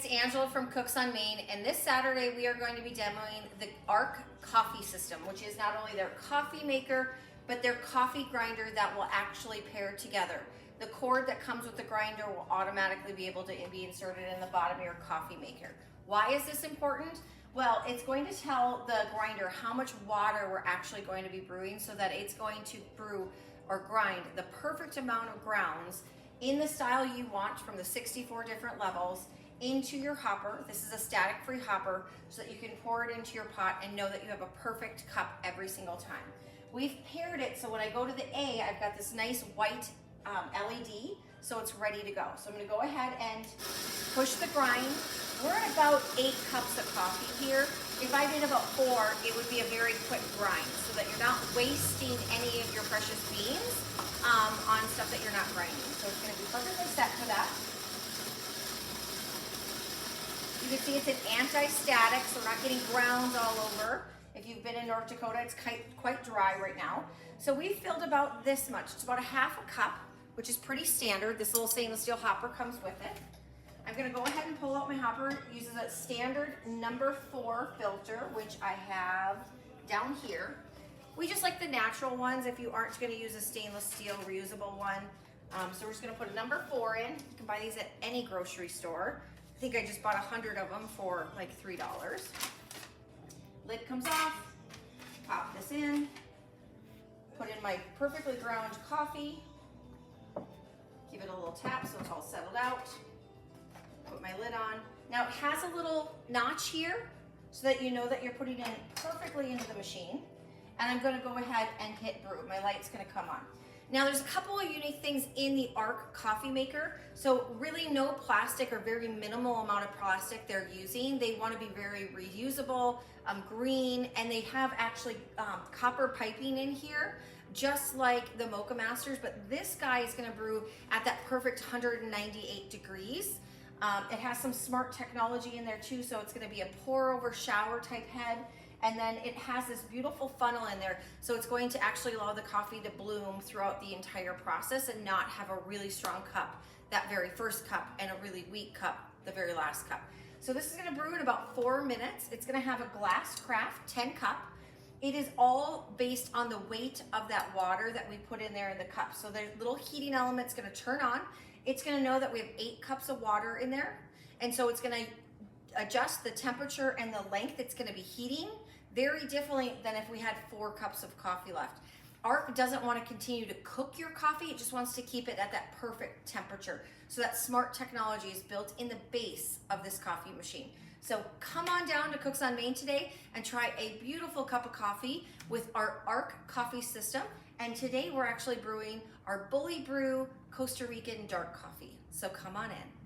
it's Angela from Cooks on Main, and this Saturday we are going to be demoing the Aarke coffee system, which is not only their coffee maker, but their coffee grinder that will actually pair together. The cord that comes with the grinder will automatically be able to be inserted in the bottom of your coffee maker. Why is this important? Well, it's going to tell the grinder how much water we're actually going to be brewing so that it's going to brew or grind the perfect amount of grounds in the style you want from the 64 different levels into your hopper. This is a static-free hopper so that you can pour it into your pot and know that you have a perfect cup every single time. We've paired it so when I go to the A, I've got this nice white LED, so it's ready to go. So I'm gonna go ahead and push the grind. We're at about 8 cups of coffee here. If I did about 4, it would be a very quick grind so that you're not wasting any of your precious beans on stuff that you're not grinding. So it's gonna be perfectly set for that. You can see it's an anti-static, so we're not getting grounds all over. If you've been in North Dakota, it's quite dry right now. So we've filled about this much. It's about a half a cup, which is pretty standard. This little stainless steel hopper comes with it. I'm gonna go ahead and pull out my hopper. It uses a standard number 4 filter, which I have down here. We just like the natural ones if you aren't gonna use a stainless steel reusable one. So we're just gonna put a number 4 in. You can buy these at any grocery store. I think I just bought 100 of them for like $3. Lid comes off, pop this in, put in my perfectly ground coffee, give it a little tap so it's all settled out, put my lid on. Now it has a little notch here so that you know that you're putting it perfectly into the machine. And I'm gonna go ahead and hit brew. My light's gonna come on. Now there's a couple of unique things in the Aarke coffee maker. So really no plastic or very minimal amount of plastic they're using. They want to be very reusable, green, and they have actually copper piping in here, just like the Mocha Masters, but this guy is going to brew at that perfect 198 degrees. It has some smart technology in there too, so it's going to be a pour over shower type head. And then it has this beautiful funnel in there, so it's going to actually allow the coffee to bloom throughout the entire process and not have a really strong cup, that very first cup, and a really weak cup, the very last cup. So this is gonna brew in about 4 minutes. It's gonna have a glass craft 10 cup. It is all based on the weight of that water that we put in there in the cup. So the little heating element's gonna turn on. It's gonna know that we have 8 cups of water in there. And so it's gonna adjust the temperature and the length it's gonna be heating very differently than if we had 4 cups of coffee left. Aarke doesn't want to continue to cook your coffee, it just wants to keep it at that perfect temperature. So that smart technology is built in the base of this coffee machine. So come on down to Cooks on Main today and try a beautiful cup of coffee with our Aarke coffee system. And today we're actually brewing our Bully Brew Costa Rican dark coffee. So come on in.